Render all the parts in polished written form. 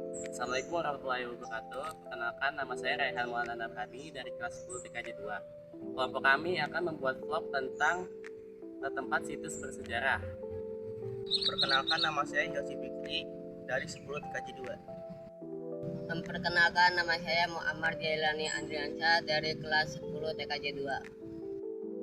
Assalamualaikum warahmatullahi wabarakatuh. Perkenalkan, nama saya Raihan Maulana Nabhani dari kelas 10 TKJ 2. Kelompok kami akan membuat vlog tentang tempat situs bersejarah. Perkenalkan, nama saya Yosi Fikri dari 10 TKJ 2. Memperkenalkan, nama saya Muammar Jailani Andriansyah dari kelas 10 TKJ 2.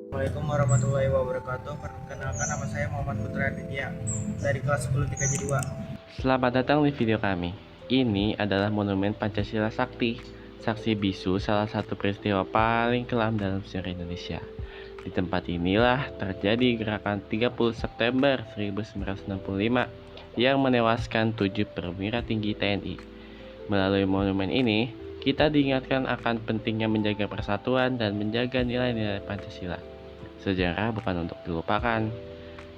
Assalamualaikum warahmatullahi wabarakatuh. Perkenalkan, nama saya Muhammad Putra Aditya dari kelas 10 TKJ 2. Selamat datang di video kami. Ini adalah Monumen Pancasila Sakti, saksi bisu salah satu peristiwa paling kelam dalam sejarah Indonesia. Di tempat inilah terjadi gerakan 30 September 1965 yang menewaskan 7 perwira tinggi TNI. Melalui monumen ini, kita diingatkan akan pentingnya menjaga persatuan dan menjaga nilai-nilai Pancasila. Sejarah bukan untuk dilupakan,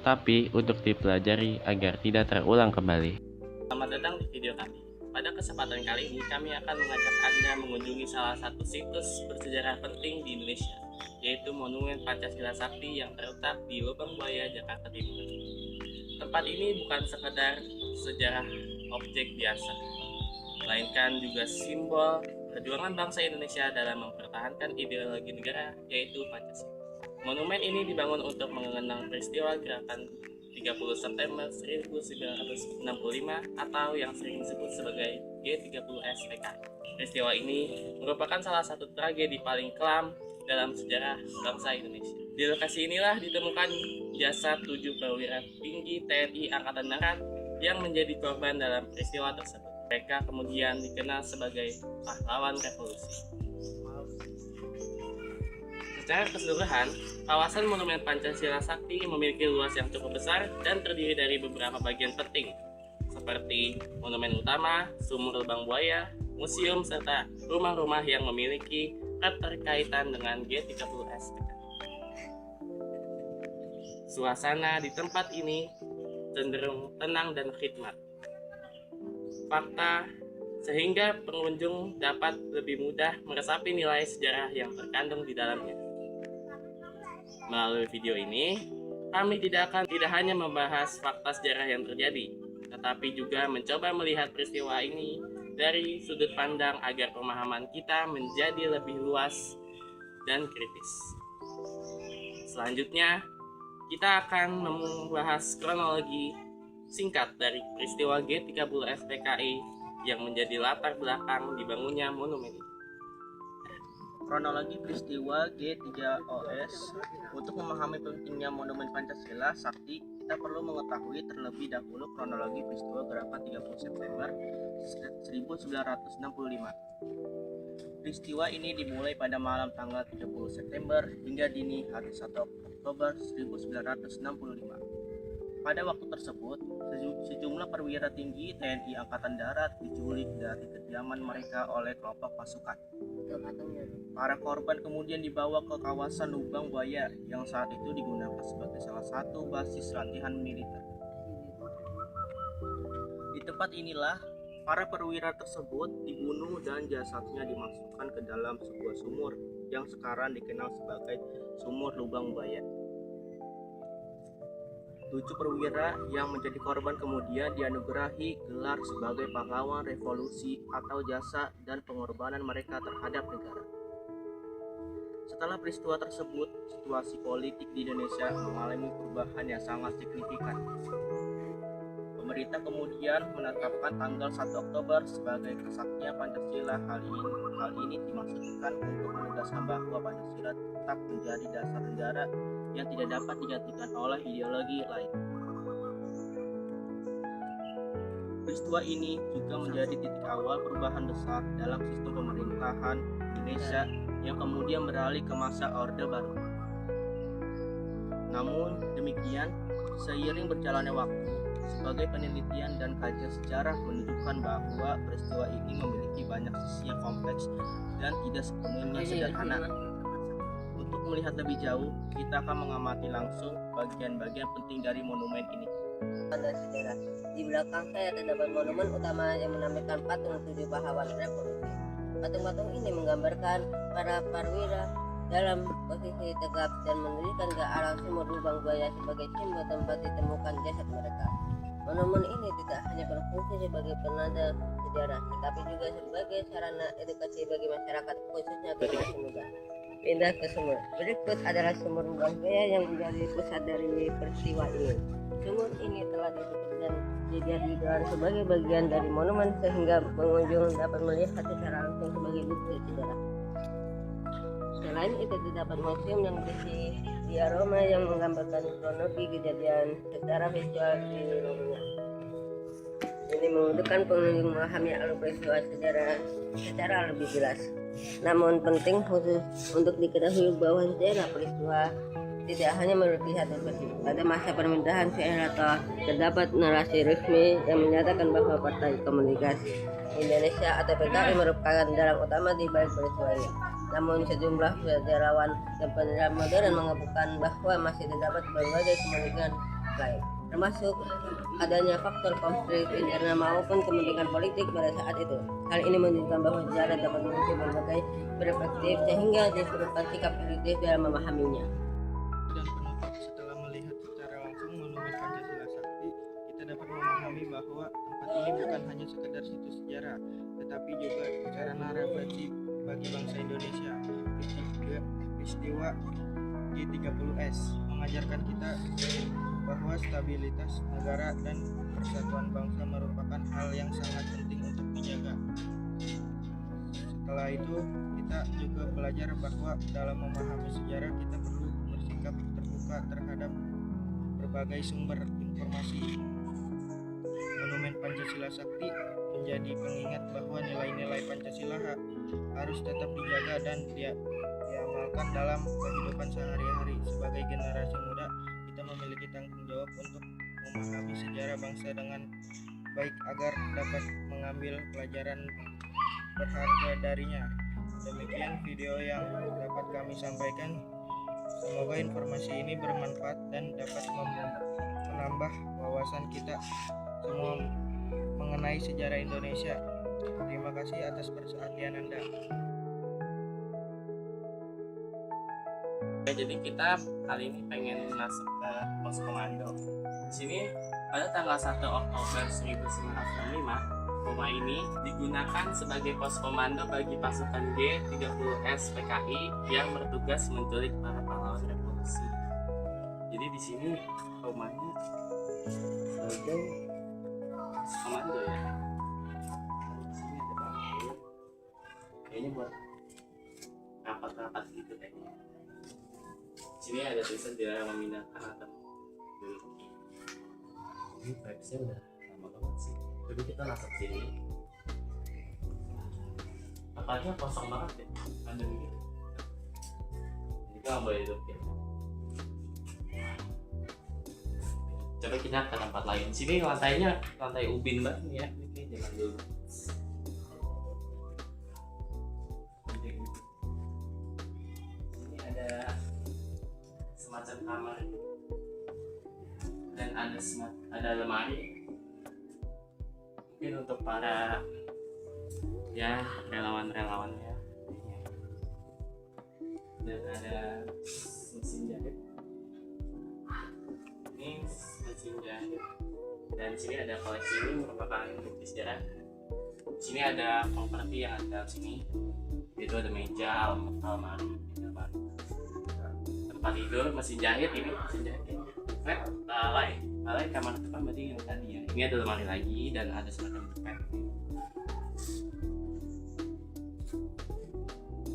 tapi untuk dipelajari agar tidak terulang kembali. Selamat datang di video kami. Pada kesempatan kali ini, kami akan mengajak Anda mengunjungi salah satu situs bersejarah penting di Indonesia, yaitu Monumen Pancasila Sakti yang terletak di Lubang Buaya, Jakarta Timur. Tempat ini bukan sekedar sejarah objek biasa, melainkan juga simbol perjuangan bangsa Indonesia dalam mempertahankan ideologi negara, yaitu Pancasila. Monumen ini dibangun untuk mengenang peristiwa gerakan 30 September 1965 atau yang sering disebut sebagai G30S PKI. Peristiwa ini merupakan salah satu tragedi paling kelam dalam sejarah bangsa Indonesia. Di lokasi inilah ditemukan jasad 7 perwira tinggi TNI Angkatan Darat yang menjadi korban dalam peristiwa tersebut. Mereka kemudian dikenal sebagai pahlawan revolusi. Secara keseluruhan, kawasan Monumen Pancasila Sakti memiliki luas yang cukup besar dan terdiri dari beberapa bagian penting, seperti monumen utama, sumur lubang buaya, museum, serta rumah-rumah yang memiliki keterkaitan dengan G30S. Suasana di tempat ini cenderung tenang dan khidmat. Fakta sehingga pengunjung dapat lebih mudah meresapi nilai sejarah yang terkandung di dalamnya. Melalui video ini, kami tidak hanya membahas fakta sejarah yang terjadi, tetapi juga mencoba melihat peristiwa ini dari sudut pandang agar pemahaman kita menjadi lebih luas dan kritis. Selanjutnya, kita akan membahas kronologi singkat dari peristiwa G30S PKI yang menjadi latar belakang dibangunnya monumen ini. Kronologi peristiwa G30S. Untuk memahami pentingnya Monumen Pancasila Sakti, kita perlu mengetahui terlebih dahulu kronologi peristiwa gerakan 30 September 1965. Peristiwa ini dimulai pada malam tanggal 30 September hingga dini hari 1 Oktober 1965. Pada waktu tersebut, sejumlah perwira tinggi TNI Angkatan Darat diculik dari kediaman mereka oleh kelompok pasukan. Para korban kemudian dibawa ke kawasan Lubang Buaya yang saat itu digunakan sebagai salah satu basis latihan militer. Di tempat inilah para perwira tersebut dibunuh dan jasadnya dimasukkan ke dalam sebuah sumur yang sekarang dikenal sebagai Sumur Lubang Buaya. 7 perwira yang menjadi korban kemudian dianugerahi gelar sebagai pahlawan revolusi atau jasa dan pengorbanan mereka terhadap negara. Setelah peristiwa tersebut, situasi politik di Indonesia mengalami perubahan yang sangat signifikan. Pemerintah kemudian menetapkan tanggal 1 Oktober sebagai kesaktian Pancasila. Hal ini dimaksudkan untuk menegaskan bahwa Pancasila tetap menjadi dasar negara yang tidak dapat digantikan oleh ideologi lain. Peristiwa ini juga menjadi titik awal perubahan besar dalam sistem pemerintahan Indonesia yang kemudian beralih ke masa Orde Baru. Namun demikian, seiring berjalannya waktu, sebagai penelitian dan kajian sejarah menunjukkan bahwa peristiwa ini memiliki banyak sisi yang kompleks dan tidak sepenuhnya sederhana. Untuk melihat lebih jauh, kita akan mengamati langsung bagian-bagian penting dari monumen ini. Sejarah. Di belakang saya terdapat monumen utama yang menampilkan patung 7 pahlawan revolusi. Patung-patung ini menggambarkan para perwira dalam posisi tegap dan menunjukkan ke arah sumur lubang buaya sebagai simbol tempat ditemukan jasad mereka. Monumen ini tidak hanya berfungsi sebagai penanda sejarah, tetapi juga sebagai sarana edukasi bagi masyarakat, khususnya generasi muda. Pindah ke sumur. Berikut adalah sumur Bangkaya yang menjadi pusat dari peristiwa ini. Sumur ini telah ditutup dan dijadikan sebagai bagian dari monumen sehingga pengunjung dapat melihat secara langsung sebagai bukti sejarah. Selain itu terdapat museum yang berisi diorama yang menggambarkan kronologi kejadian secara visual di Romania. Ini memudahkan pengunjung memahami alur peristiwa sejarah secara lebih jelas. Namun penting khusus untuk diketahui bahwa sejarah peristiwa tidak hanya berpihak terpilih. Pada masa pemerintahan Soeharto terdapat narasi resmi yang menyatakan bahwa Partai Komunis Indonesia atau PKI merupakan dalang utama di balik peristiwa ini. Namun sejumlah sejarawan dan penelitian modern mengakukan bahwa masih terdapat berbagai kemungkinan lain, termasuk adanya faktor konflik internal maupun kepentingan politik pada saat itu. Hal ini menunjukkan bahwa sejarah dapat memiliki berbagai perspektif sehingga diperlukan sikap kritis dalam memahaminya. Dan penutup, setelah melihat secara langsung Monumen Pancasila Sakti, kita dapat memahami bahwa tempat ini bukan hanya sekedar situs sejarah, tetapi juga sarana refleksi bagi bangsa Indonesia. Peristiwa G30S mengajarkan kita bahwa stabilitas negara dan persatuan bangsa merupakan hal yang sangat penting untuk dijaga. Setelah itu, kita juga belajar bahwa dalam memahami sejarah kita perlu bersikap terbuka terhadap berbagai sumber informasi. Monumen Pancasila Sakti menjadi pengingat bahwa nilai-nilai Pancasila harus tetap dijaga dan diamalkan dalam kehidupan sehari-hari. Sebagai generasi muda, kita memiliki tanggung jawab untuk memahami sejarah bangsa dengan baik agar dapat mengambil pelajaran berharga darinya. Demikian video yang dapat kami sampaikan. Semoga informasi ini bermanfaat dan dapat menambah wawasan kita semua mengenai sejarah Indonesia. Terima kasih atas perhatian Anda. Oke, jadi kita kali ini pengen masuk ke pos komando. Di sini pada tanggal 1 Oktober 1965, rumah ini digunakan sebagai pos komando bagi pasukan G30S PKI yang bertugas menculik para pahlawan revolusi. Jadi di sini rumahnya sebagai pos komando ya. Di sini ada bangku, kayaknya buat rapat-rapat gitu kayaknya. Di sini ada tulisan dilarang memindahkan atau menduduki. Ini vibesnya udah lama banget sih. Jadi kita masuk sini. Tempatnya kosong banget ya, ada gitu. Jadi kita nggak boleh duduk ya. Coba kita ke tempat lain. Sini lantainya lantai ubin banget nih ya. Ini kayak zaman dulu. Sini ada semacam kamar dan ada lemari. Mungkin untuk para ya relawan-relawannya. Dan ada mesin jahit. Ini mesin jahit. Dan di sini ada koleksi, ini merupakan bukti sejarah. Di sini ada properti yang ada di sini. Itu ada meja, almari, tempat tidur, mesin jahit. Ini mesin jahit. Balai kamar depan berarti yang tadi ya. Ini ada lemari lagi dan ada semacam bed.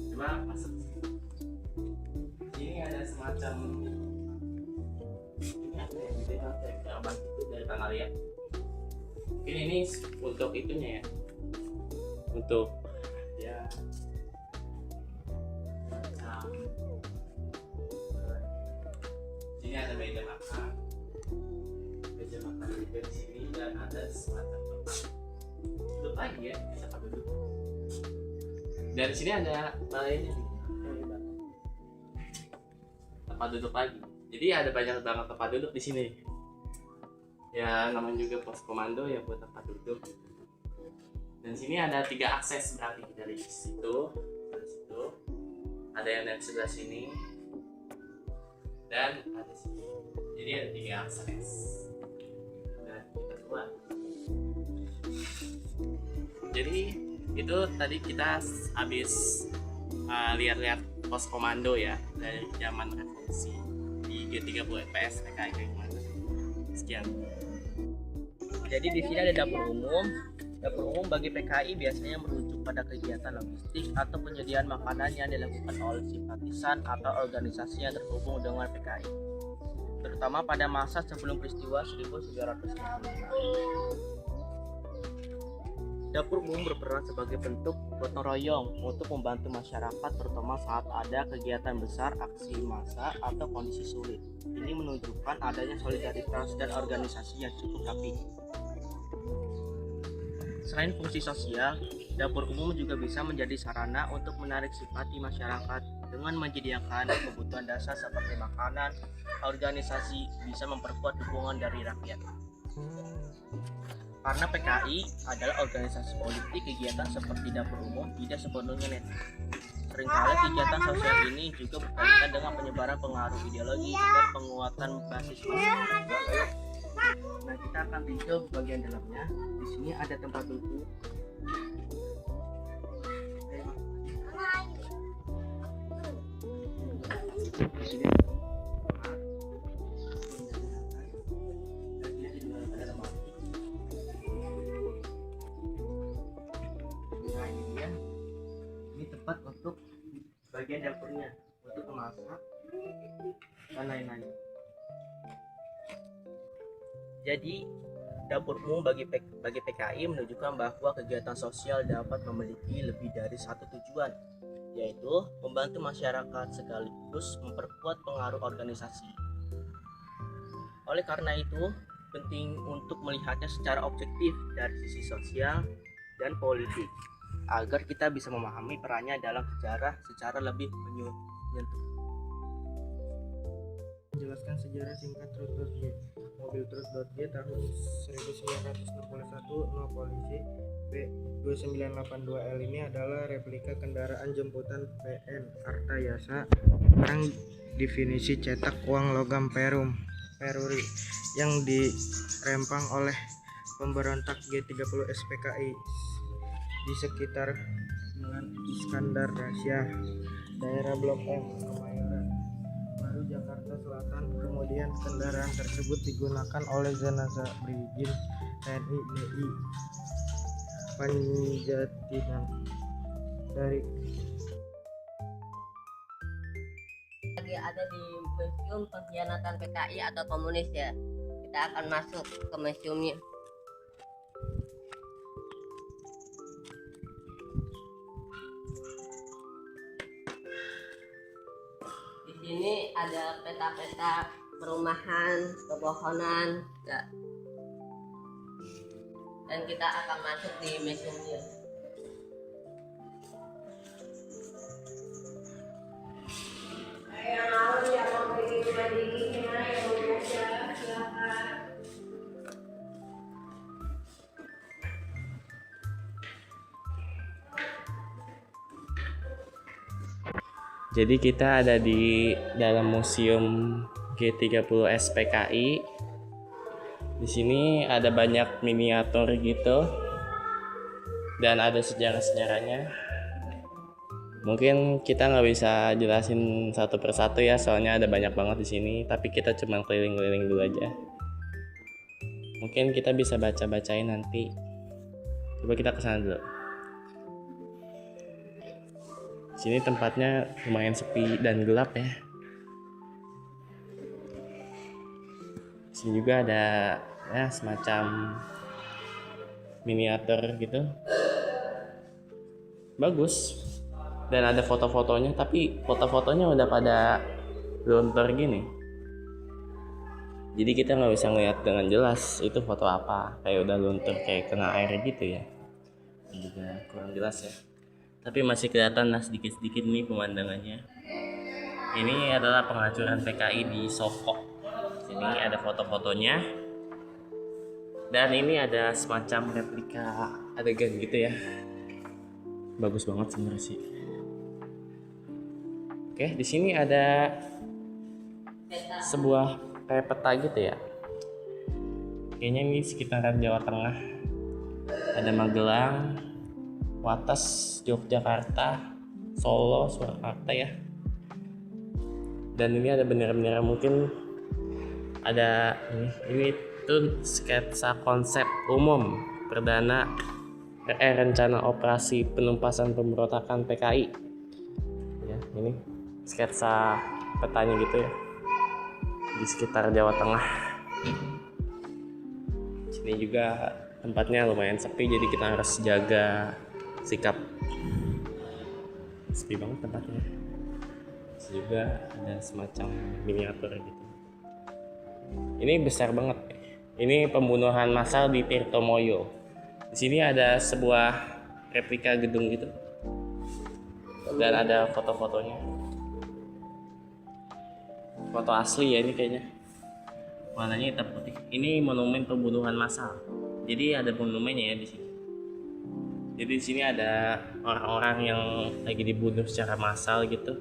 Coba masuk. Ini ada semacam ini apa ya? Ini kayak gambar itu dari tanah liat. Mungkin ini untuk itunya ya. Untuk ya. Sini ada meja makan. Meja makan di sini dan ada semacam tempat duduk lagi ya, tempat duduk. Dari sini ada balainya tempat duduk lagi. Jadi ada banyak banget tempat duduk di sini. Ya namanya juga pos komando ya buat tempat duduk. Dan sini ada 3 akses berarti dari situ, ada yang dari sebelah sini dan ada sini. Jadi ada 3 akses. Dan kita coba keluar. Jadi itu tadi kita habis lihat-lihat pos komando ya dari zaman revolusi di G30 FPS PKI kayak gimana. Sekian. Jadi di sini ada dapur umum. Dapur umum bagi PKI biasanya merujuk pada kegiatan logistik atau penyediaan makanan yang dilakukan oleh simpatisan atau organisasi yang terhubung dengan PKI, terutama pada masa sebelum peristiwa 1965. Dapur umum berperan sebagai bentuk gotong royong untuk membantu masyarakat, terutama saat ada kegiatan besar, aksi massa, atau kondisi sulit. Ini menunjukkan adanya solidaritas dan organisasi yang cukup rapi. Selain fungsi sosial, dapur umum juga bisa menjadi sarana untuk menarik simpati masyarakat dengan menyediakan kebutuhan dasar seperti makanan. Organisasi bisa memperkuat dukungan dari rakyat. Karena PKI adalah organisasi politik, kegiatan seperti dapur umum tidak sepenuhnya netral. Seringkali kegiatan sosial ini juga berkaitan dengan penyebaran pengaruh ideologi dan penguatan basis massa. Nah, kita akan tinjau bagian dalamnya. Di sini ada tempat duduk. Di sini tempat untuk bagian dapurnya untuk memasak dan lain-lain. Jadi dapur umum bagi PKI menunjukkan bahwa kegiatan sosial dapat memiliki lebih dari satu tujuan, yaitu membantu masyarakat sekaligus memperkuat pengaruh organisasi. Oleh karena itu, penting untuk melihatnya secara objektif dari sisi sosial dan politik, agar kita bisa memahami perannya dalam sejarah secara lebih menyentuh. Menjelaskan sejarah singkat truk.g. Mobil truk.g tahun 1961 no polisi P2982L ini adalah replika kendaraan jemputan PN Arta Yasa barang definisi cetak uang logam peruri yang dirempang oleh pemberontak G30 SPKI di sekitar Jalan Iskandar Rasya, daerah Blok M, Kemayoran Baru, Jakarta Selatan. Kemudian kendaraan tersebut digunakan oleh Jenazah Brigjen TNI DI Panjatinan dari Lagi ada di Museum Pengkhianatan PKI atau Komunis ya. Kita akan masuk ke museumnya. Di sini ada peta-peta perumahan, pepohonan, ya. Dan kita akan masuk di museumnya. Jadi kita ada di dalam museum G30 SPKI. Di sini ada banyak miniatur gitu dan ada sejarah-sejarahnya. Mungkin kita nggak bisa jelasin satu persatu ya, soalnya ada banyak banget di sini. Tapi kita cuma keliling-keliling dulu aja. Mungkin kita bisa baca-bacain nanti. Coba kita kesana dulu. Sini tempatnya lumayan sepi dan gelap ya. Sini juga ada ya semacam miniatur gitu. Bagus. Dan ada foto-fotonya, tapi foto-fotonya udah pada luntur gini. Jadi kita nggak bisa ngeliat dengan jelas itu foto apa. Kayak udah luntur, kayak kena air gitu ya. Juga kurang jelas ya. Tapi masih kelihatan lah sedikit-sedikit nih pemandangannya. Ini adalah penghancuran PKI di Sokok. Sini ada foto-fotonya. Dan ini ada semacam replika adegan gitu ya. Bagus banget sebenarnya sih. Oke, di sini ada sebuah kayak peta gitu ya. kayaknya ini sekitaran Jawa Tengah. Ada Magelang, Wates, Yogyakarta, Solo, Surakarta ya. Dan ini ada bendera-bendera, mungkin ada ini itu sketsa konsep umum perdana rencana operasi penumpasan pemberontakan PKI. Ya, ini sketsa petanya gitu ya. Di sekitar Jawa Tengah. Sini juga tempatnya lumayan sepi, jadi kita harus jaga sikap. Sepi banget tempatnya. Terus juga ada semacam miniatur gitu. Ini besar banget. Ini pembunuhan massal di Tirtomoyo. Di sini ada sebuah replika gedung gitu. Dan ada foto-fotonya. Foto asli ya ini kayaknya. Warnanya hitam putih. Ini monumen pembunuhan massal. Jadi ada monumennya ya di sini. Jadi di sini ada orang-orang yang lagi dibunuh secara massal gitu.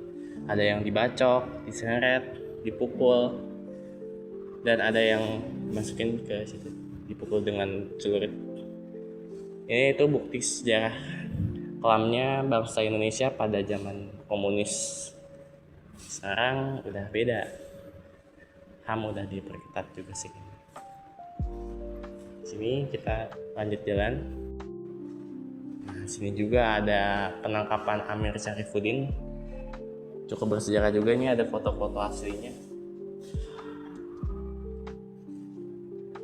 Ada yang dibacok, diseret, dipukul, dan ada yang masukin ke situ, dipukul dengan celurit. Ini itu bukti sejarah kelamnya bangsa Indonesia pada zaman komunis. Sekarang udah beda. HAM udah diperketat juga sih. Sini kita lanjut jalan. Nah, sini juga ada penangkapan Amir Syarifuddin. Cukup bersejarah juga, ini ada foto-foto aslinya.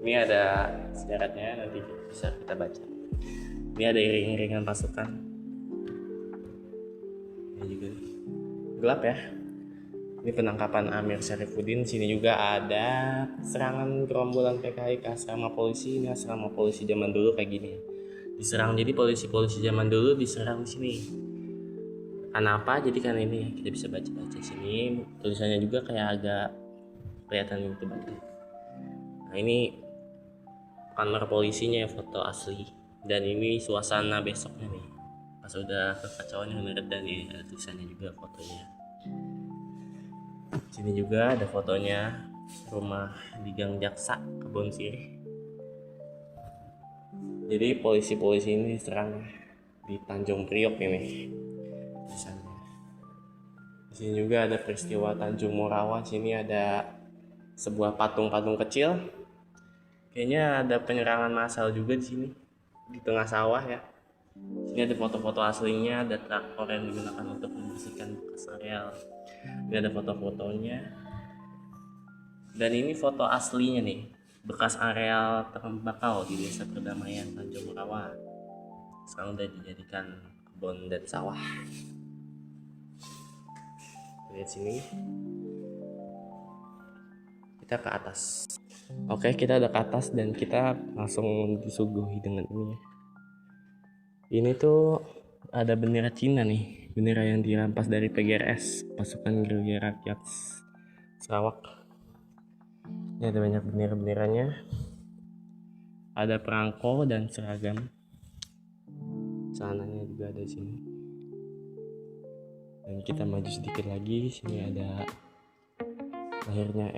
Ini ada sejarahnya, nanti bisa kita baca. Ini ada iring-iringan pasukan. Ini juga gelap ya. Ini penangkapan Amir Syarifuddin. Sini juga ada serangan gerombolan PKI ke asrama polisi. Ini asrama polisi zaman dulu kayak gini. Diserang, jadi polisi-polisi zaman dulu diserang di sini. Karena apa? Jadi karena ini kita bisa baca-baca sini. Tulisannya juga kayak agak kelihatan gitu banget. Nah, ini kantor polisinya, foto asli. Dan ini suasana besoknya nih, pas udah kekacauan yang mereda nih, ada tulisannya juga fotonya. Sini juga ada fotonya rumah di Gang Jaksa, Kebon Sirih. Jadi polisi-polisi ini diserang di Tanjung Priok ini tulisannya. Di sini juga ada peristiwa Tanjung Morawa. Sini ada sebuah patung-patung kecil. Kayaknya ada penyerangan massal juga di sini, di tengah sawah ya. Ini ada foto-foto aslinya, ada traktor yang digunakan untuk membersihkan bekas areal. Ini ada foto-fotonya. Dan ini foto aslinya nih, bekas areal tembakau di Desa Perdamaian Tanjung Morawa. Sekarang udah dijadikan kebun dan sawah. Lihat sini. Kita ke atas. Oke, kita udah ke atas dan kita langsung disuguhi dengan ini. Ini tuh ada bendera Cina nih, bendera yang dirampas dari PGRS, Pasukan Gerilya Rakyat Sarawak. Ini ada banyak bendera-benderanya. Ada perangko dan seragam. Celananya juga ada di sini. Dan kita maju sedikit lagi, sini ada lahirnya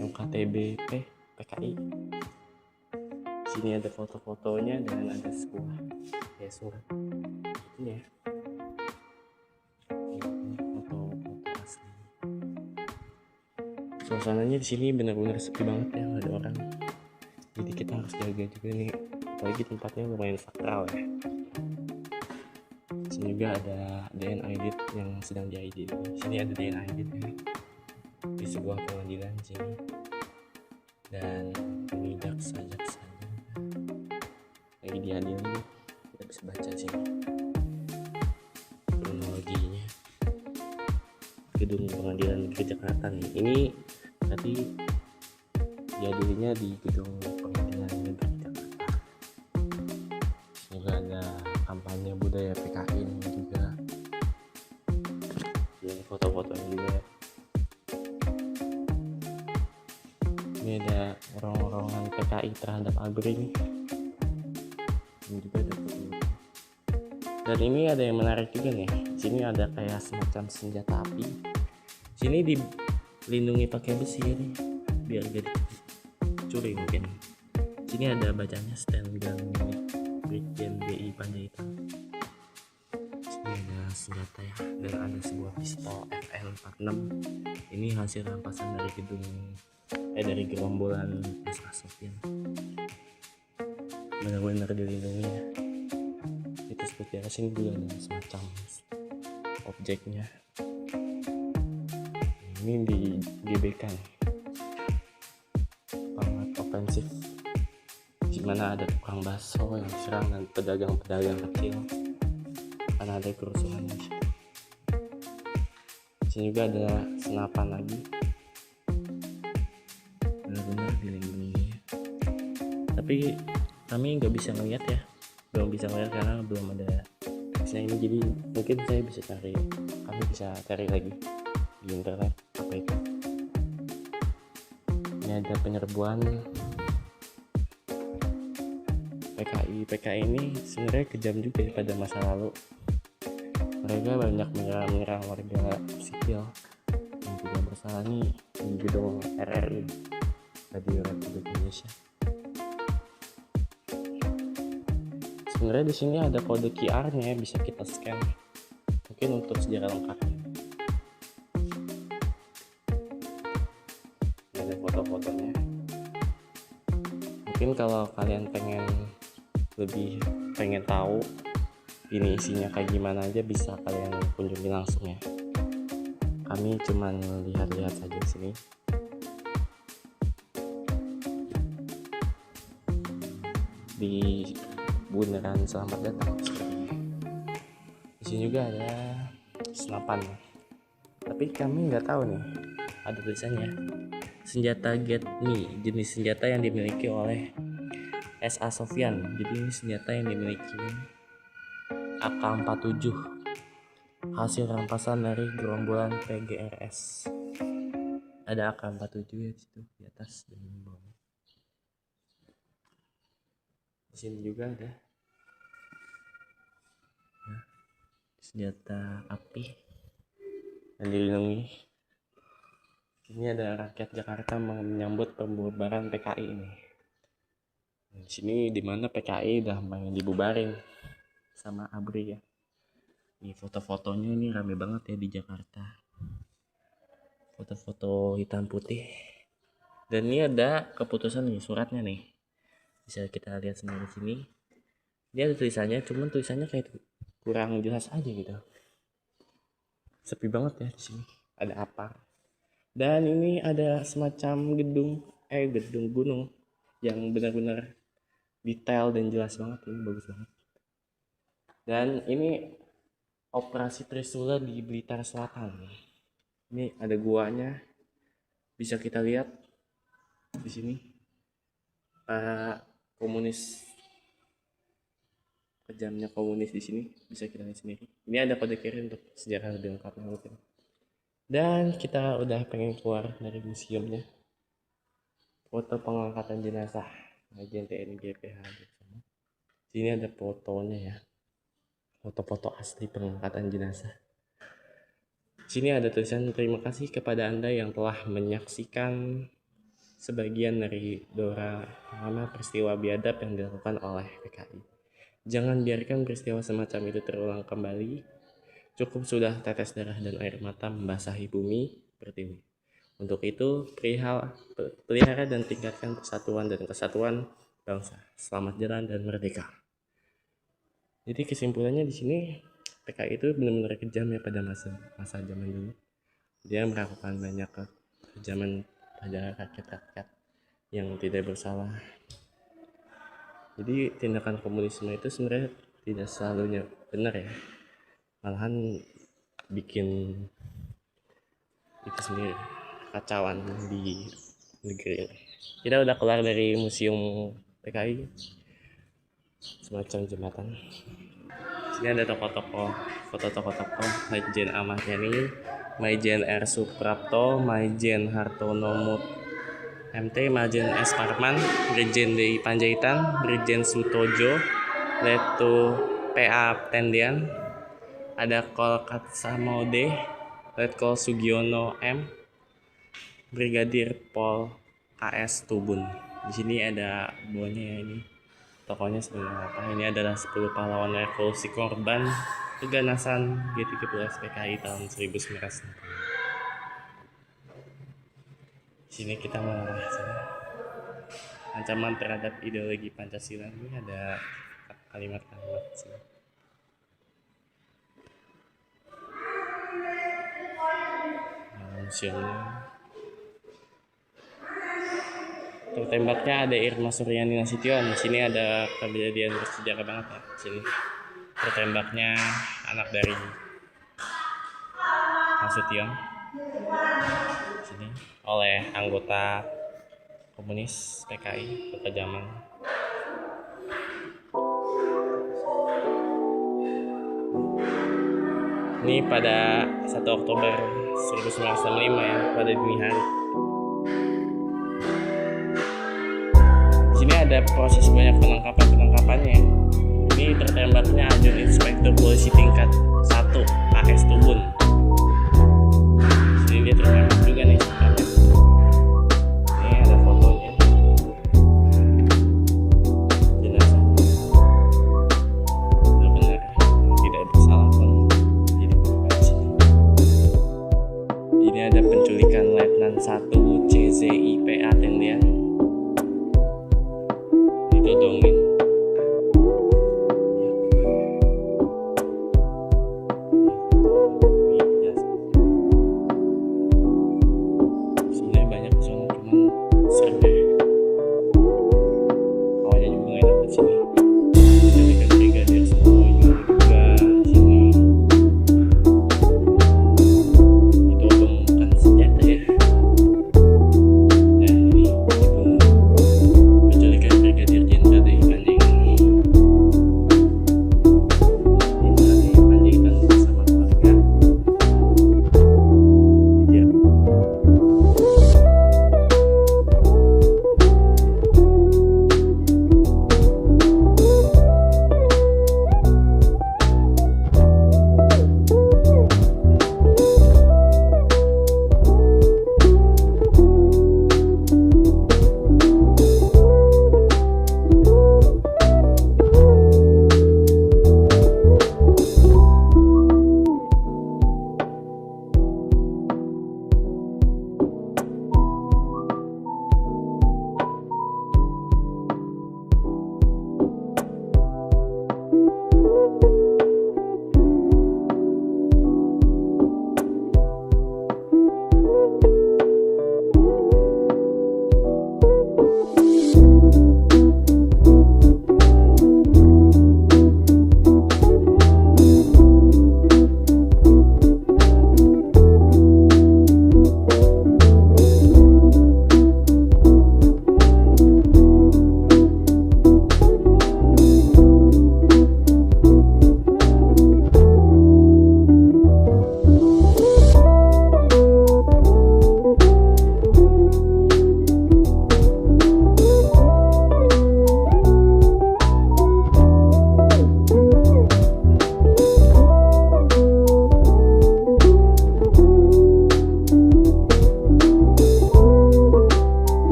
MKTBP PKI. Sini ada foto-fotonya dan ada sebuah surat. Ini ya. Foto asli. Suasananya di sini benar-benar sepi banget ya, nggak ada orang. Jadi kita harus jaga juga nih. Apalagi tempatnya lumayan sakral ya. Sini juga ada DNA edit yang sedang diedit. Sini ada DNA edit ya. Di sebuah pengadilan sini. Dan ini jaksa-jaksa lagi diadili, kita bisa baca sini kronologinya. Gedung Pengadilan Negeri Jakarta nih. Ini berarti diadilinya di Gedung Pengadilan Negeri Jakarta. Juga ada kampanye budaya PKI juga. Ini foto-fotonya juga. Ini ada orang-orangan PKI terhadap ABRI nih. Ini juga ada foto. Dan ini ada yang menarik juga nih. Sini ada kayak semacam senjata api. Sini dilindungi pakai besi ya nih, biar gak dicuri mungkin. sini ada bacanya stand gun milik Brigjen DI Panjaitan. Sini ada senjata ya, dan ada sebuah pistol FN46. Ini hasil rampasan dari dari gerombolan Esa Sofyan. Benar-benar dilindungi ya. Itu seperti apa sini juga ada semacam objeknya. Ini di GBK nih. Banget ofensif. Di mana ada tukang bakso yang diserang dan pedagang-pedagang kecil karena ada kerusuhan. Di sini juga ada senapan lagi. Benar-benar dilindungi ya. Tapi kami nggak bisa ngeliat ya, belum bisa ngeliat karena belum ada teksnya ini, jadi mungkin kami bisa cari lagi di internet apa itu. Ini ada penyerbuan PKI ini sebenarnya kejam juga ya pada masa lalu. Mereka banyak menyerang warga sipil yang tidak bersalah nih di gedung RRI, Radio Republik Indonesia. Sebenarnya di sini ada kode QR-nya, bisa kita scan. Mungkin untuk sejarah lengkapnya. Ini ada foto-fotonya. Mungkin kalau kalian pengen tahu ini isinya kayak gimana aja, bisa kalian kunjungi langsung ya. Kami cuman lihat-lihat saja sini. Di Bundaran Selamat Datang sepertinya. Di sini juga ada senapan. Tapi kami nggak tahu nih, ada tulisannya senjata Get Me, jenis senjata yang dimiliki oleh Esa Sofyan. Jadi ini senjata yang dimiliki AK-47, hasil rampasan dari gerombolan PGRS. Ada AK-47 ya di situ di atas dan di bawah. Di sini juga ada senjata api yang dilindungi. Ini ada rakyat Jakarta menyambut pembubaran PKI ini. Di sini dimana PKI udah pengen dibubarin sama ABRI ya. Ini foto-fotonya ini rame banget ya di Jakarta. Foto-foto hitam putih. Dan ini ada keputusan nih, suratnya nih. Bisa kita lihat sendiri di sini. Dia ada tulisannya, cuman tulisannya kayak kurang jelas aja gitu. Sepi banget ya di sini. Ada apa? Dan ini ada semacam gedung gunung yang benar-benar detail dan jelas banget, ini bagus banget. Dan ini operasi Trisula di Blitar Selatan. Ini ada guanya, bisa kita lihat di sini. Para komunis, kejamnya komunis di sini bisa kita lihat sendiri. Ini ada kode QR untuk sejarah lebih lengkapnya mungkin. Dan kita udah pengen keluar dari museumnya. Foto pengangkatan jenazah Majen TNI GPH. Sini ada fotonya ya. Foto-foto asli pengangkatan jenazah. Sini ada tulisan terima kasih kepada Anda yang telah menyaksikan sebagian dari drama peristiwa biadab yang dilakukan oleh PKI. Jangan biarkan peristiwa semacam itu terulang kembali. Cukup sudah tetes darah dan air mata membasahi bumi pertiwi. Untuk itu, pelihara dan tingkatkan persatuan dan kesatuan bangsa. Selamat jalan dan merdeka. Jadi kesimpulannya di sini PKI itu benar-benar kejam ya pada masa zaman dulu. Dia melakukan banyak kekejaman pada rakyat-rakyat yang tidak bersalah. Jadi tindakan komunisme itu sebenarnya tidak selalunya benar ya. Malahan bikin itu sendiri kacauan di negeri. Kita udah keluar dari museum PKI, semacam jembatan. Sini ada tokoh-tokoh, foto tokoh-tokoh Majen Ahmad Yani, Majen R Suprapto, Majen Hartono MT, Majen S Parman, Brigjen DI Panjaitan, Brigjen Sutojo, Letu PA Tendian, ada Kol Katsamode, Letkol Sugiono M, Brigadir Pol KS Tubun, Di sini ada buahnya ya, ini tokonya sebenarnya apa? Ini adalah 10 pahlawan revolusi korban keganasan G13 PKI tahun 1960. Di sini kita membahas ancaman terhadap ideologi Pancasila. Ini ada kalimat-kalimat di sini. Museumnya. Tertembaknya ada Irma Suryani Nasution. Di sini ada kejadian bersejarah banget ya. Di sini tertembaknya anak dari Nasution. Di sini oleh anggota komunis PKI Kota Jamang. Ini pada 1 Oktober 1995 ya, pada dini hari. Di sini ada proses banyak penangkapannya. Ini tertembaknya Ajun Inspektur Polisi tingkat